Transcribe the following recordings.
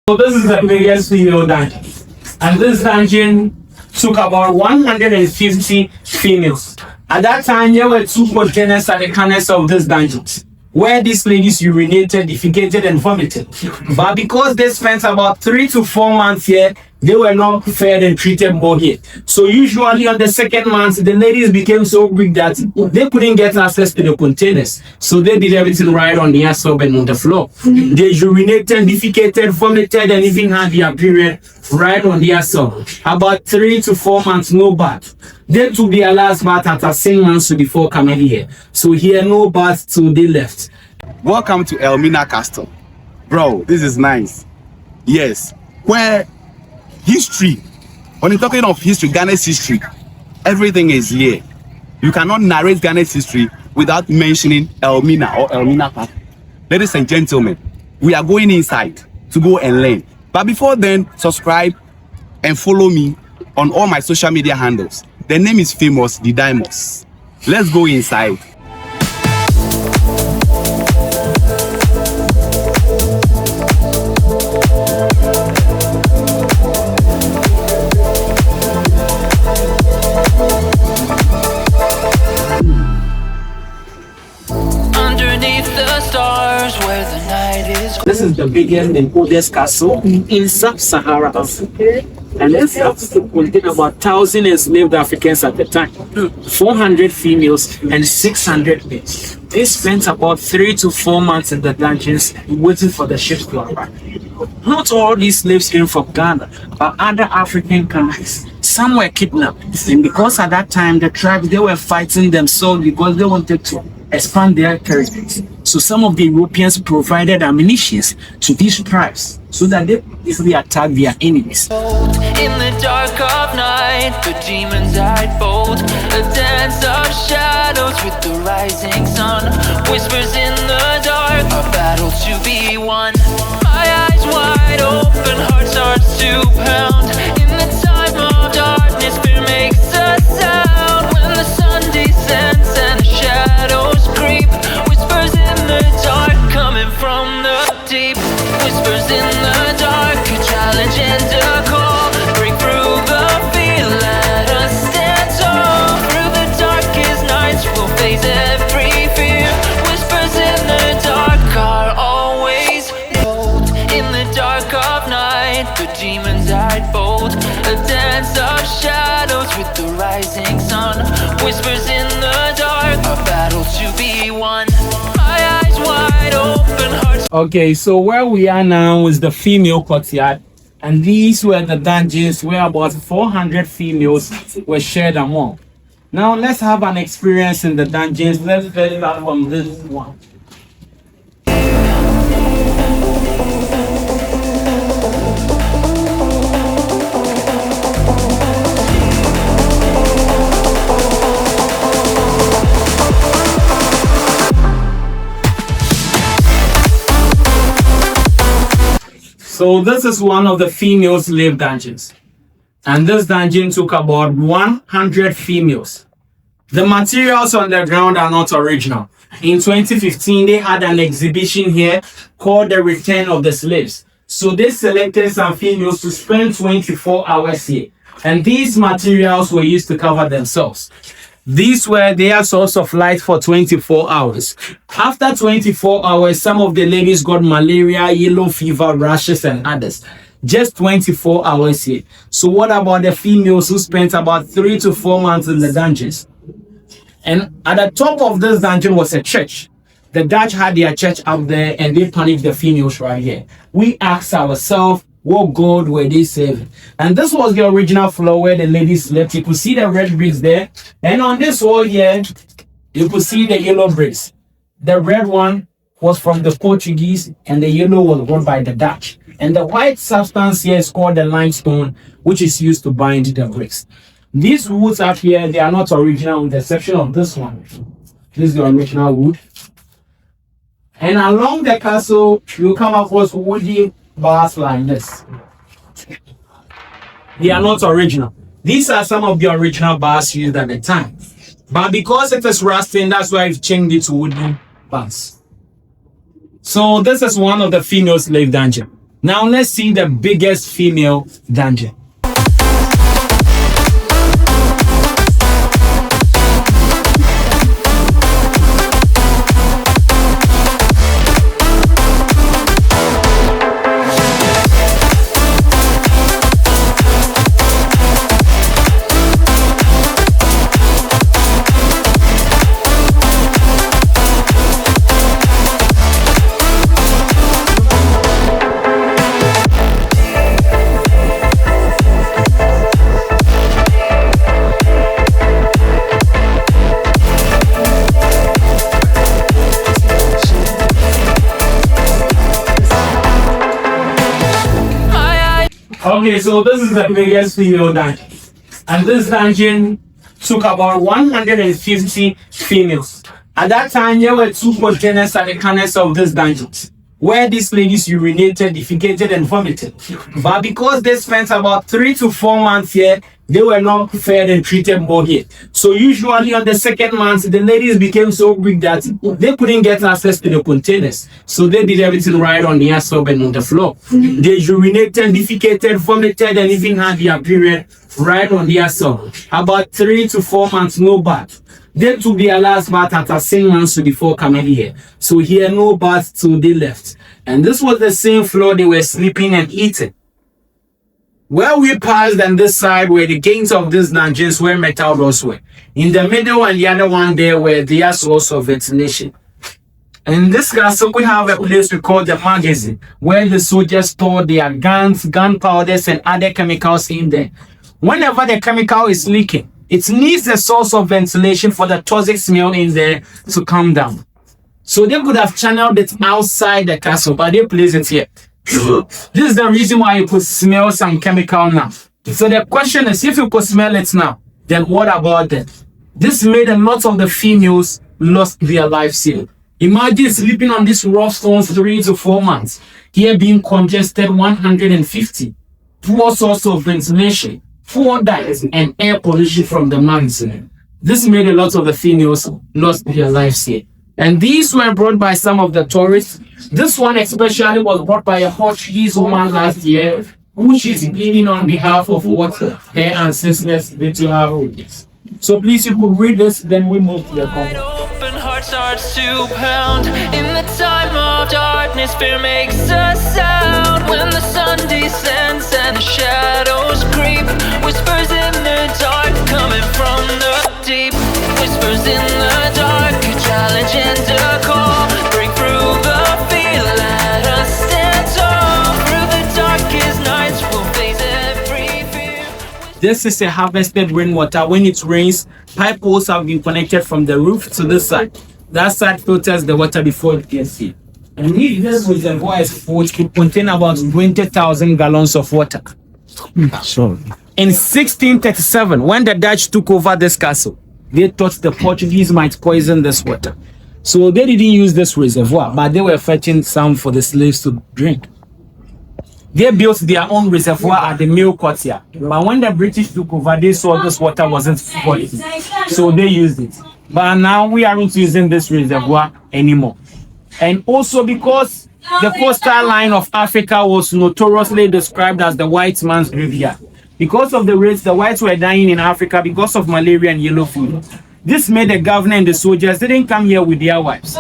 So this is the biggest female dungeon. And this dungeon took about 150 females. At that time, there were 2 containers at the corners of this dungeon, where these ladies urinated, defecated, and vomited. But because they spent about 3 to 4 months here, they were not fed and treated more here. So usually on the second month, the ladies became so weak that they couldn't get access to the containers. So they did everything right on the asphalt and on the floor. They urinated, defecated, vomited, and even had their period right on the asphalt. About 3 to 4 months, no bath. They took their last bath after 6 months before coming here. So here, no bath till they left. Welcome to Elmina Castle. Bro, this is nice. Yes, where history, when you're talking of history, Ghana's history, everything is here. You cannot narrate Ghana's history without mentioning Elmina or Elmina Castle. Ladies and gentlemen, we are going inside to go and learn. But before then, subscribe and follow me on all my social media handles. The name is famous, Didymous. Let's go inside. This is the biggest and oldest castle in sub-Sahara Africa. And this castle contained about 1,000 enslaved Africans at the time, 400 females and 600 men. They spent about 3 to 4 months in the dungeons waiting for the ships to arrive. Not all these slaves came from Ghana, but other African countries. Some were kidnapped, and because at that time the tribes, they were fighting themselves because they wanted to expand their territories. So some of the Europeans provided ammunition to these tribes so that they easily attack their enemies. In the dark of night, the demons hide bold. A dance of shadows with the rising sun. Whispers in the dark, a battle to be won. My eyes wide open, heart starts to pound. In the time of darkness, fear makes a sound. When the sun descends and the shadows creep, whispers in the dark coming from the deep. Whispers in the dark, a challenge and a call. Break through the fear, let us stand tall. Through the darkest nights, we'll face every fear. Whispers in the dark are always bold. In the dark of night, the demons hide bold. A dance of shadows with the rising sun. Whispers in the dark, a battle to be won. My eyes wide open, hearts. Okay, so where we are now is the female courtyard, and these were the dungeons where about 400 females were shared among. Now let's have an experience in the dungeons. Let's get it out from this one. So this is one of the female slave dungeons. And this dungeon took about 100 females. The materials on the ground are not original. In 2015, they had an exhibition here called The Return of the Slaves. So they selected some females to spend 24 hours here. And these materials were used to cover themselves. These were their source of light for 24 hours. After 24 hours, some of the ladies got malaria, yellow fever, rashes, and others. Just 24 hours here. So what about the females who spent about 3 to 4 months in the dungeons? And at the top of this dungeon was a church. The Dutch had their church up there and they punished the females right here. We asked ourselves, what God were they serving? And this was the original floor where the ladies slept. You could see the red bricks there. And on this wall here, you could see the yellow bricks. The red one was from the Portuguese and the yellow was brought by the Dutch. And the white substance here is called the limestone, which is used to bind the bricks. These woods up here, they are not original with the exception of this one. This is the original wood. And along the castle, you come across woody bars like this. They are not original. These are some of the original bars used at the time. But because it is rusting, that's why I've changed it to wooden bars. So this is one of the female slave dungeons. Now let's see the biggest female dungeon. Okay, so this is the biggest female dungeon. And this dungeon took about 150 females. At that time, there were 2 containers at the corners of this dungeon, where these ladies urinated, defecated, and vomited. But because they spent about 3 to 4 months here, they were not fed and treated more here. So usually on the second month, the ladies became so weak that they couldn't get access to the containers. So they did everything right on the asphalt and on the floor. They urinated, defecated, vomited, and even had their period right on the asphalt. About 3 to 4 months, no bath. They took their last bath after 6 months before coming here. So here, no bath till they left. And this was the same floor they were sleeping and eating. Where we passed on this side were the gates of these dungeons where metal doors were. In the middle and the other one there were their source of ventilation. In this castle, we have a place we call the magazine, where the soldiers store their guns, gunpowders, and other chemicals in there. Whenever the chemical is leaking, it needs a source of ventilation for the toxic smell in there to come down. So they could have channeled it outside the castle, but they place it here. This is the reason why you could smell some chemical now. So the question is, if you could smell it now, then what about that? This made a lot of the females lost their lives here. Imagine sleeping on these rough stones 3 to 4 months. Here being congested 150. Poor source of ventilation, poor diet, and air pollution from the mountain. This made a lot of the females lost their lives here. And these were brought by some of the tourists. This one especially was brought by a Portuguese woman last year, who she's pleading on behalf of what her ancestors did to her rulers. So please, you could read this, then we move to the comment. Open heart starts to pound. In the time of darkness, fear makes a sound. When the sun descends and the shadows creep, whispers in the dark coming from the deep. Whispers in the dark, a challenge and a call. Break through the fear, let us stand tall. Through the darkest nights, we'll face every fear. This is a harvested rainwater. When it rains, pipe holes have been connected from the roof to this side. That side filters the water before it gets here. And if this reservoir is full, it could contain about 20,000 gallons of water. Sure. In 1637, when the Dutch took over this castle, they thought the Portuguese might poison this water. So they didn't use this reservoir, but they were fetching some for the slaves to drink. They built their own reservoir at the mill courtyard. But when the British took over, they saw this water wasn't quality. So they used it. But now we aren't using this reservoir anymore. And also because the coastal line of Africa was notoriously described as the white man's graveyard. Because of the rates, the whites were dying in Africa because of malaria and yellow fever. This made the governor and the soldiers didn't come here with their wives,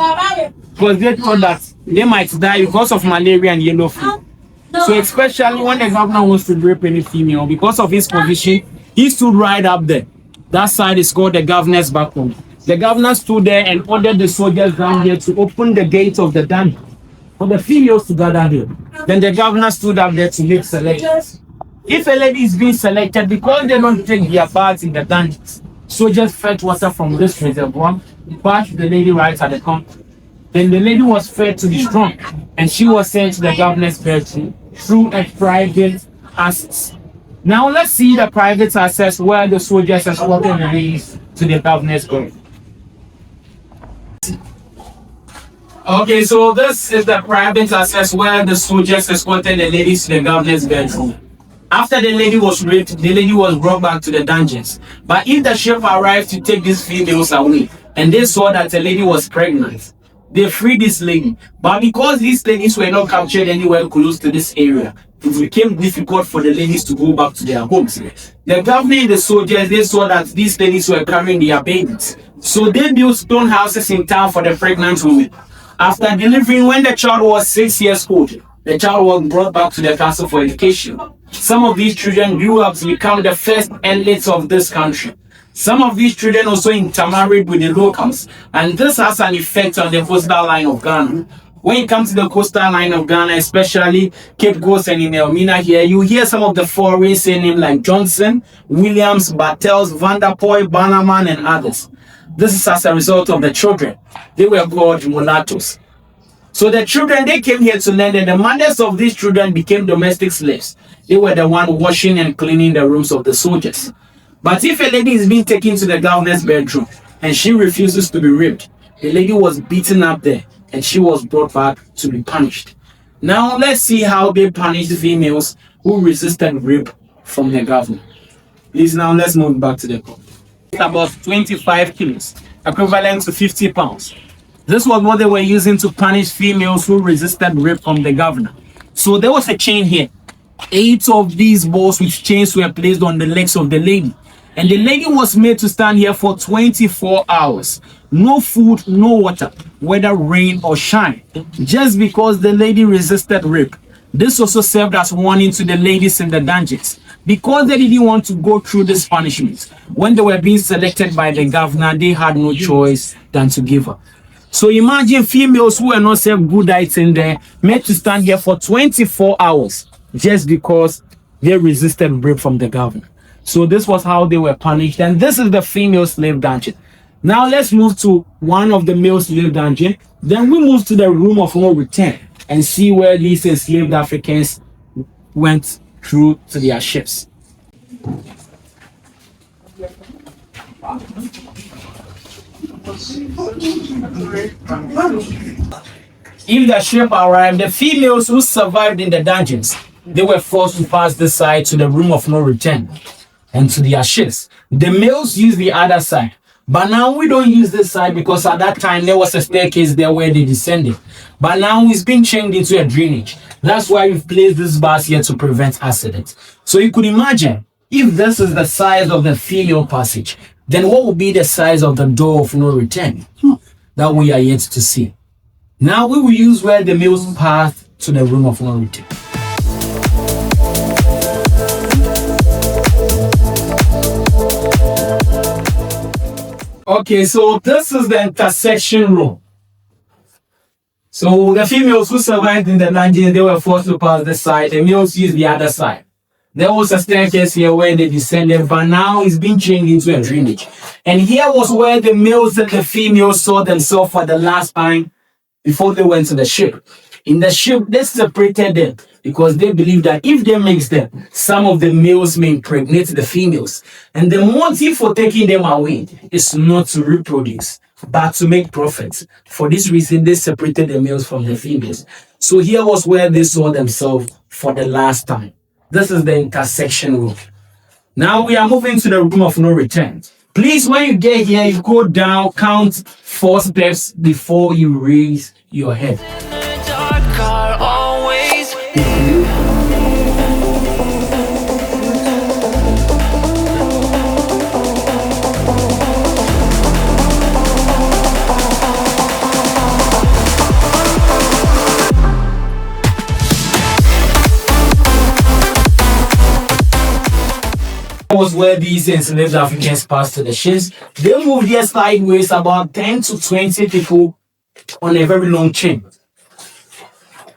because they thought that they might die because of malaria and yellow fever. So especially when the governor wants to rape any female, because of his position, he stood right up there. That side is called the governor's back home. The governor stood there and ordered the soldiers down here to open the gates of the dungeon for the females to gather here. Then the governor stood up there to make selections. If a lady is being selected, because they don't take their baths in the dungeons, soldiers fetch water from this reservoir, bath the lady right at the pump. Then the lady was fed to be strong, and she was sent to the governor's bedroom through a private access. Now let's see the private access where the soldiers escorted the ladies to the governor's bedroom. Okay, so this is the private access where the soldiers escorted the ladies to the governor's bedroom. After the lady was raped, the lady was brought back to the dungeons. But if the ship arrived to take these females away, and they saw that the lady was pregnant, They freed this lady. But because these ladies were not captured anywhere close to this area, it became difficult for the ladies to go back to their homes. The government and the soldiers, they saw that these ladies were carrying their babies. So they built stone houses in town for the pregnant women. After delivering, when the child was 6 years old, the child was brought back to the castle for education. Some of these children grew up to become the first elites of this country. Some of these children also intermarried with the locals, and this has an effect on the coastal line of Ghana. When it comes to the coastal line of Ghana, especially Cape Coast and in Elmina here, you hear some of the foreign saying names like Johnson, Williams, Bartels, Vanderpoy, Bannerman, and others. This is as a result of the children. They were called mulattoes. So the children, they came here to learn, and the mothers of these children became domestic slaves. They were the one washing and cleaning the rooms of the soldiers. But if a lady is being taken to the governor's bedroom and she refuses to be raped, the lady was beaten up there and she was brought back to be punished. Now let's see how they punished females who resisted rape from the governor. Please, now let's move back to the court. It's about 25 kilos, equivalent to 50 pounds. This was what they were using to punish females who resisted rape from the governor. So there was a chain here. 8 of these balls with chains were placed on the legs of the lady. And the lady was made to stand here for 24 hours. No food, no water, whether rain or shine. Just because the lady resisted rape. This also served as warning to the ladies in the dungeons. Because they didn't want to go through this punishment. When they were being selected by the governor, they had no choice than to give her. So imagine females who were not served good diets in there, made to stand here for 24 hours. Just because they resisted rape from the governor. So this was how they were punished. And this is the female slave dungeon. Now let's move to one of the male slave dungeon. Then we move to the room of no return and see where these enslaved Africans went through to their ships. If the ship arrived, the females who survived in the dungeons, they were forced to pass this side to the room of no return and to their ships. The males used the other side. But now we don't use this side because at that time there was a staircase there where they descended. But now it's been changed into a drainage. That's why we've placed this bars here to prevent accidents. So you could imagine, if this is the size of the female passage, then what would be the size of the door of no return that we are yet to see? Now we will use where the males pass to the room of no return. Okay, so this is the intersection room. So the females who survived in the dungeon, they were forced to pass this side. The males used the other side. There was a staircase here where they descended, but now it's been changed into a drainage. And here was where the males and the females saw themselves for the last time before they went to the ship. In the ship, they separated them because they believed that if they mix them, some of the males may impregnate the females. And the motive for taking them away is not to reproduce, but to make profits. For this reason, they separated the males from the females. So here was where they saw themselves for the last time. This is the intersection room. Now we are moving to the room of no return. Please, when you get here, you go down, count 4 steps before you raise your head. Was where these enslaved Africans passed to the ships. They moved here sideways, about 10 to 20 people on a very long chain.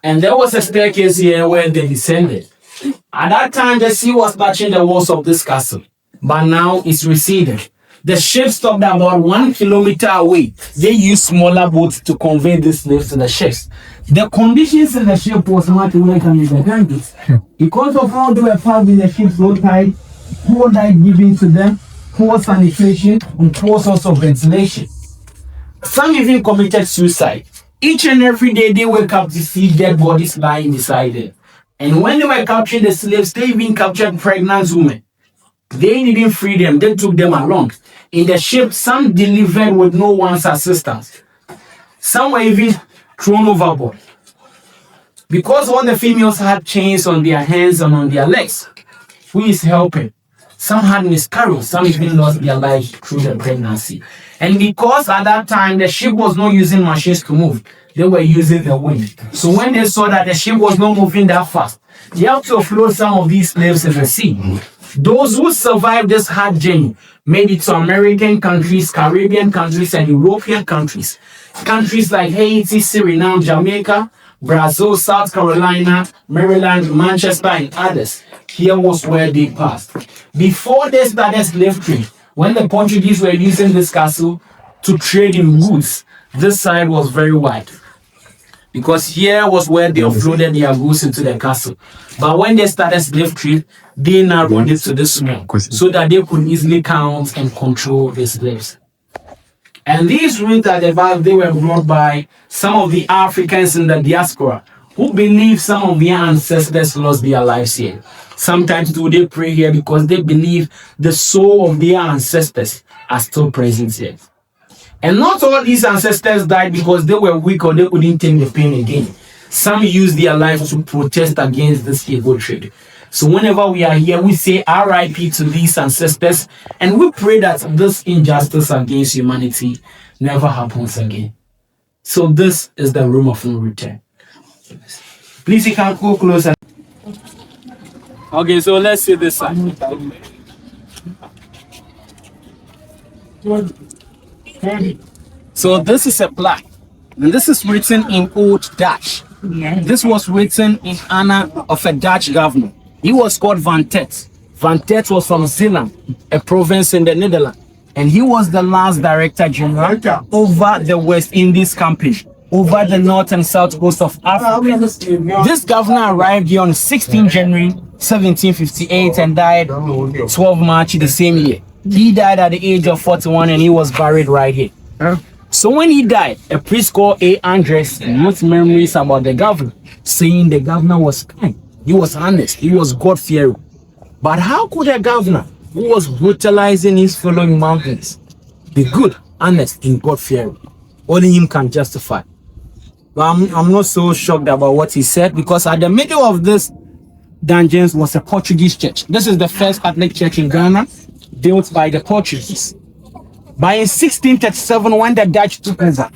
And there was a staircase here where they descended. At that time, the sea was touching the walls of this castle, but now it's receded. The ship stopped about 1 kilometer away. They used smaller boats to convey the slaves to the ships. The conditions in the ship was not welcome in the countries. Because of how they were found in the ship so tight, poor diet given to them, poor sanitation, and poor source of ventilation. Some even committed suicide. Each and every day they wake up to see dead bodies lying beside them. And when they were capturing the slaves, they even captured pregnant women. They didn't free them, they took them along. In the ship, some delivered with no one's assistance. Some were even thrown overboard. Because all the females had chains on their hands and on their legs. Who is helping? Some had miscarried, some even lost their lives through the pregnancy. And because at that time the ship was not using machines to move, they were using the wind. So when they saw that the ship was not moving that fast, they had to offload some of these slaves in the sea. Those who survived this hard journey made it to American countries, Caribbean countries, and European countries. Countries like Haiti, Suriname, Jamaica, Brazil, South Carolina, Maryland, Manchester, and others. Here was where they passed. Before they started slave trade, when the Portuguese were using this castle to trade in goods, this side was very wide. Because here was where they offloaded their goods into the castle. But when they started slave trade, they narrowed it to this small, so that they could easily count and control the slaves. And these ruins at the back, they were brought by some of the Africans in the diaspora who believe some of their ancestors lost their lives here. Sometimes do they pray here because they believe the soul of their ancestors are still present here. And not all these ancestors died because they were weak or they couldn't take the pain again. Some used their lives to protest against this evil trade. So whenever we are here, we say RIP to these ancestors, and we pray that this injustice against humanity never happens again. So this is the room of no return. Please, you can go closer. Okay, so let's see this side. So this is a plaque, and this is written in Old Dutch. This was written in honor of a Dutch governor. He was called Van Tet. Van Tet was from Zeeland, a province in the Netherlands, and he was the last director general over the West Indies Company, over the north and south coast of Africa. This governor arrived here on 16 January 1758 and died 12 March the same year. He died at the age of 41 and he was buried right here. So when he died, a priest called A. Andres wrote memories about the governor, saying the governor was kind, he was honest, he was God-fearing. But how could a governor who was brutalizing his fellow human beings be good, honest, and God-fearing? Only him can justify. But I'm not so shocked about what he said, because at the middle of this dungeons was a Portuguese church. This is the first Catholic church in Ghana, built by the Portuguese. By 1637, when the Dutch took over,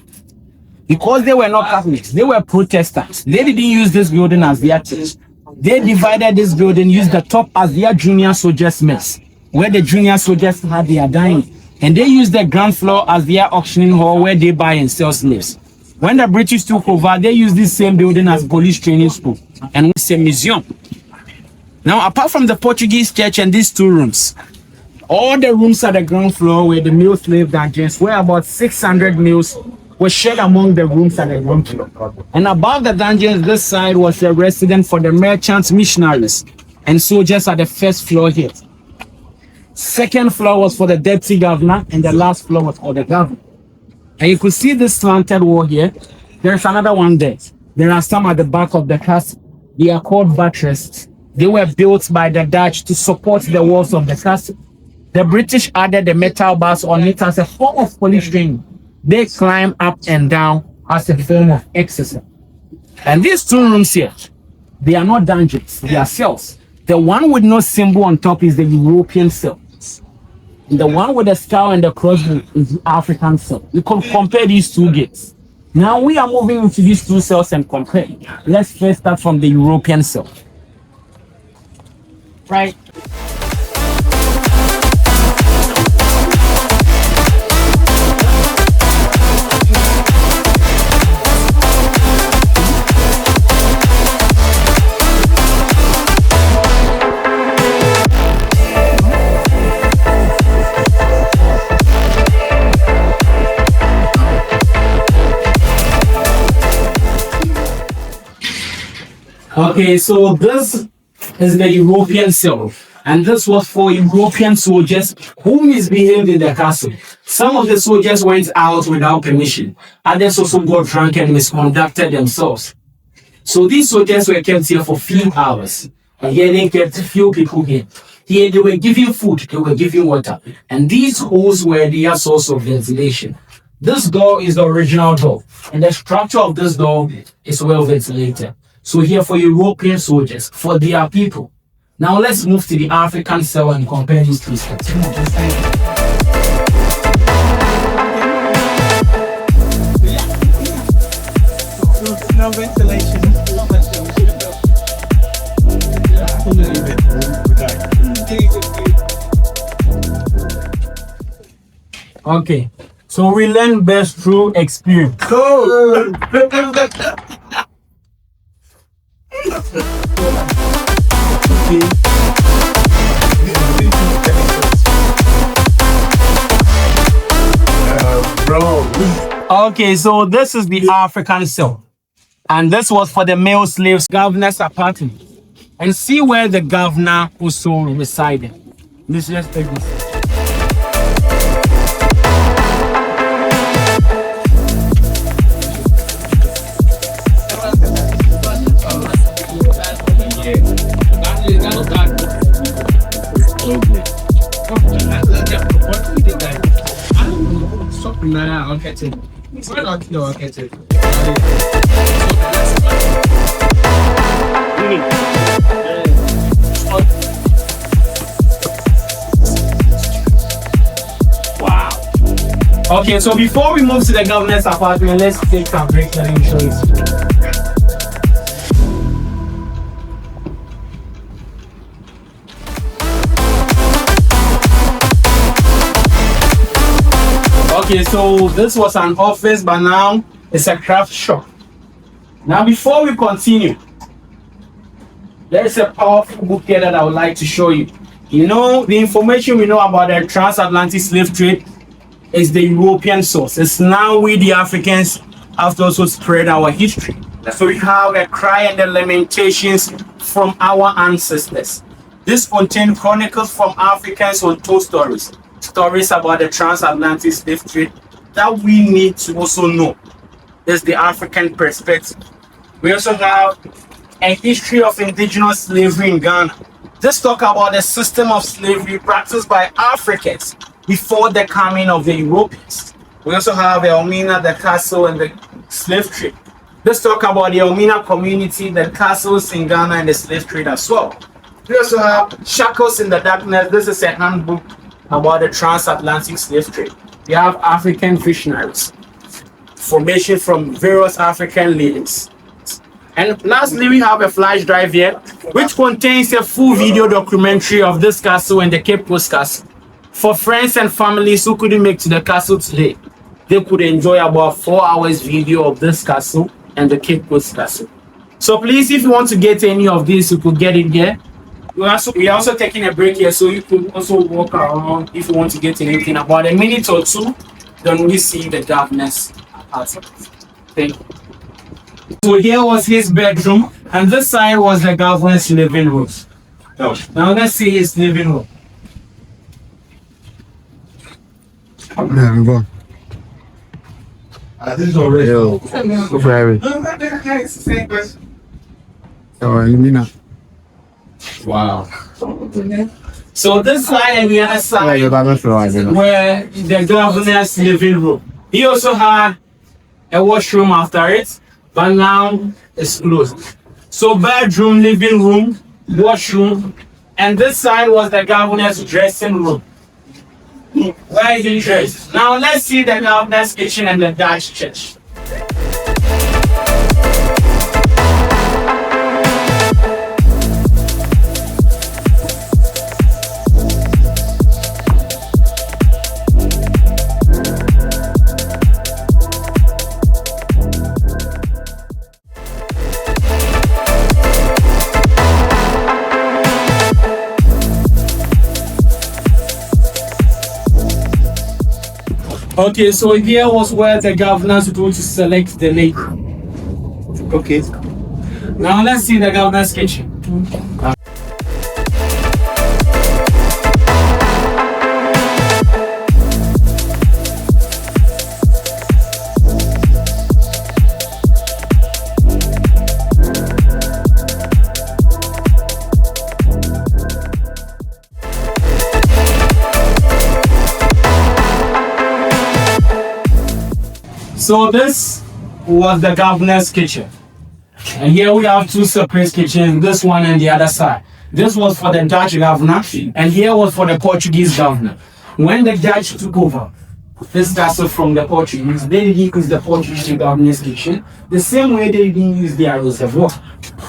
because they were not Catholics, they were Protestants. They didn't use this building as their church. They divided this building, used the top as their junior soldiers' mess, where the junior soldiers had their dining. And they used the ground floor as their auctioning hall, where they buy and sell slaves. When the British took over, they used this same building as police training school and it's a museum. Now, apart from the Portuguese church and these two rooms, all the rooms at the ground floor were the male slave dungeons, where about 600 males were shared among the rooms at the ground floor. And above the dungeons, this side was a residence for the merchants, missionaries, and soldiers at the first floor here. Second floor was for the deputy governor, and the last floor was for the governor. And you could see this slanted wall here. There's another one there. There are some at the back of the castle. They are called buttresses. They were built by the Dutch to support the walls of the castle. The British added the metal bars on it as a form of police training. They climb up and down as a form of exercise. And these two rooms here, they are not dungeons, they are cells. The one with no symbol on top is the European cell. The one with the skull and the crossbow is the African cell. You can compare these two gates. Now we are moving into these two cells and compare. Let's first start from the European cell. Right. Okay, so this is the European cell, and this was for European soldiers who misbehaved in the castle. Some of the soldiers went out without permission. Others also got drunk and misconducted themselves. So these soldiers were kept here for few hours. And here they kept few people here. Here they were giving food, they were giving water. And these holes were their source of ventilation. This door is the original door, and the structure of this door is well ventilated. So here for European soldiers, for their people. Now let's move to the African cell and compare these two steps. No ventilation. Okay, so we learn best through experience. Cool. Bro. Okay, so this is the African cell. And this was for the male slaves, governor's apartment. And see where the governor also resided. Let's just take this. Wow. Okay, so before we move to the governor's apartment, let's take a break. Let me show you. Okay, so this was an office, but now it's a craft shop. Now, before we continue, there's a powerful book here that I would like to show you. You know, the information we know about the transatlantic slave trade is the European source. It's now we, the Africans, have to also spread our history. So we have a cry and the lamentations from our ancestors. This contains chronicles from Africans untold stories. Stories about the transatlantic slave trade that we need to also know. There's the African perspective. We also have a history of indigenous slavery in Ghana. This talk about the system of slavery practiced by Africans before the coming of the Europeans. We also have Elmina, the castle, and the slave trade. This talk about the Elmina community, the castles in Ghana, and the slave trade as well. We also have Shackles in the Darkness. This is a handbook about the transatlantic slave trade. We have African visionaries, formation from various African leaders. And lastly, we have a flash drive here, which contains a full video documentary of this castle and the Cape Coast Castle. For friends and families who couldn't make to the castle today, they could enjoy about 4 hours video of this castle and the Cape Coast Castle. So please, if you want to get any of these, you could get it here. We are also taking a break here, so you could also walk around if you want to get anything. About a minute or two, then we see the governor's apartment. Thank you. So here was his bedroom, and this side was the governor's living room. Now let's see his living room. Yeah, we go. This is already. Yo, go for Harry. So, Elmina. Wow. So this side and the other Yeah, side you're back for a while. were the governor's living room. He also had a washroom after it, but now it's closed. So bedroom, living room, washroom, and this side was the governor's dressing room. Where is he dressed? Now let's see the governor's kitchen and the Dutch church. Okay, so here was where the governors go to select the lake. Okay. Now let's see the governor's kitchen. So this was the governor's kitchen. And here we have two separate kitchens, this one and the other side. This was for the Dutch governor, and here was for the Portuguese governor. When the Dutch took over this castle from the Portuguese, they didn't use the Portuguese governor's kitchen the same way they didn't use their reservoir,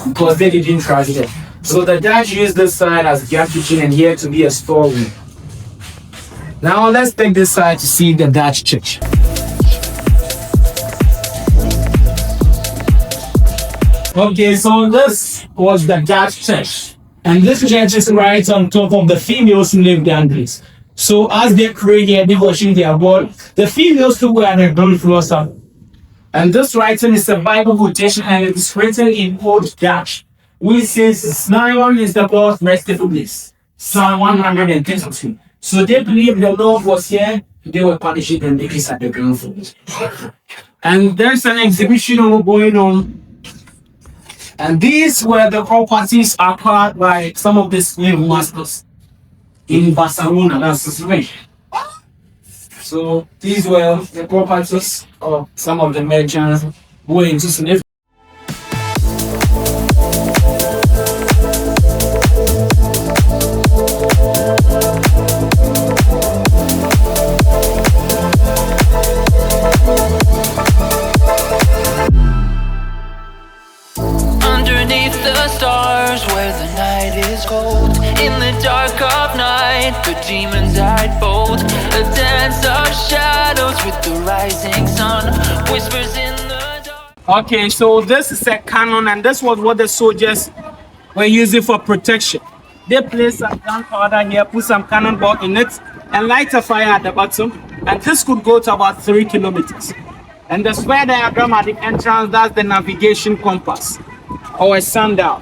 because they didn't trust it. So the Dutch used this side as their kitchen and here to be a storeroom. Now let's take this side to see the Dutch church. Okay, so this was the Dutch church. And this church is right on top of the females who lived in Greece. So as they pray here, they worship their God. The females who were on the ground floor. And this writing is a Bible quotation and it is written in Old Dutch, which says Zion is the Lord's restful place. Psalm 132. So they believed the Lord was here, they were punishing the niggas at the ground floor. And there's an exhibition going on. And these were the properties acquired by some of the slave masters in Barcelona, that's the Spain. So these were the properties of some of the merchants who were into slavery. Underneath the stars where the night is cold, in the dark of night the demons hide bold. A dance of shadows with the rising sun, whispers in the dark. Okay, so this is a cannon and this was what the soldiers were using for protection. They placed some gunpowder here, put some cannonball in it and light a fire at the bottom, and this could go to about 3 kilometers. And the square diagram at the entrance, that's the navigation compass or a sundial.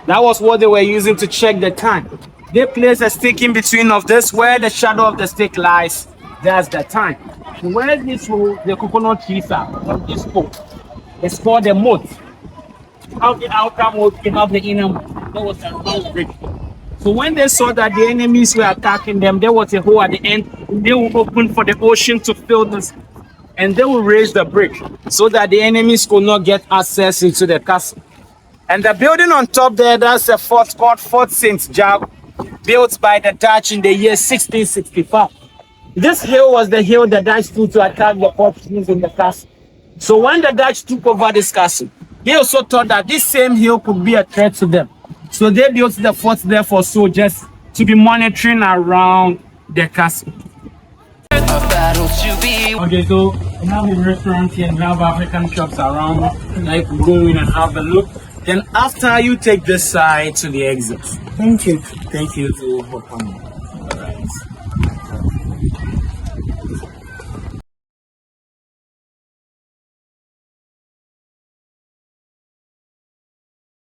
That was what they were using to check the time. They placed a stick in between of this, where the shadow of the stick lies, that's the time. And where this hole, the coconut trees are, on this pole, it's called the moat. Out the outer moat, you have the inner moat. There was a long bridge. So when they saw that the enemies were attacking them, there was a hole at the end. They will open for the ocean to fill this, and they will raise the bridge so that the enemies could not get access into the castle. And the building on top there, that's a fort called Fort St. Jago, built by the Dutch in the year 1665. This hill was the hill the Dutch took to attack the Portuguese in the castle. So when the Dutch took over this castle, they also thought that this same hill could be a threat to them. So they built the fort there for soldiers to be monitoring around the castle. A battle to be. Okay, so we have a restaurant here and we have African shops around. Like, go in and have a look. Then after, you take this side to the exit. Thank you. Thank you for coming.